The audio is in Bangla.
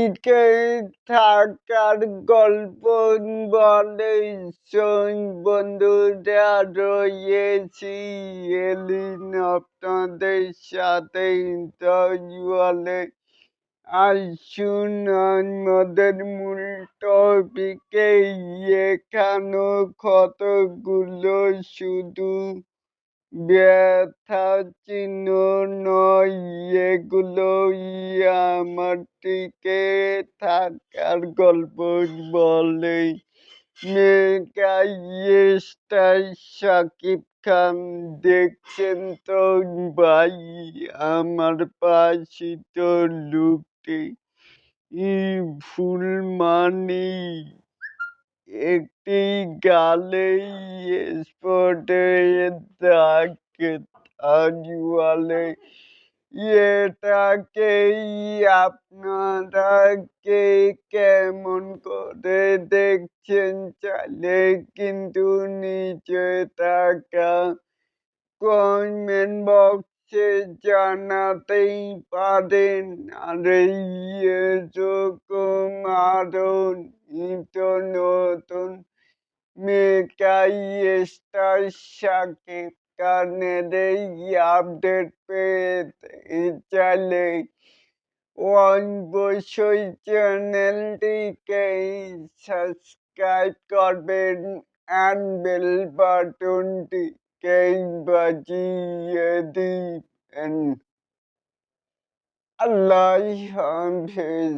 টিকে থাকার গল্প বলে বন্ধুরা রয়েছি এলিন আপনাদের সাথে বলে আসুন আমাদের মূল টপিকে এখানে কতগুলো শুধু ব্যথা চিহ্ন নয় এগুলোই আমার টিকে থাকার গল্প বলে মেগা স্টার শাকিব খান দেখছেন তো ভাই আমার পাশে তো লুকটি ফুল মানি একটি গালেই স্পটে থাকে বলে এটাকেই আপনারা কে কেমন করে দেখছেন চাইলে কিন্তু নিচে থাকা কমেন্ট বক্সে জানাতেই পারেন আর এরকম আরো নিত্য নতুন মেকাই স্টার শাকিব খানের এই আপডেট পেতে চাইলে অবশ্যই চ্যানেলটিকে সাবস্ক্রাইব করবেন and বেল বাটনটিকে বাজিয়ে দিবেন। আল্লাহ হাফেজ।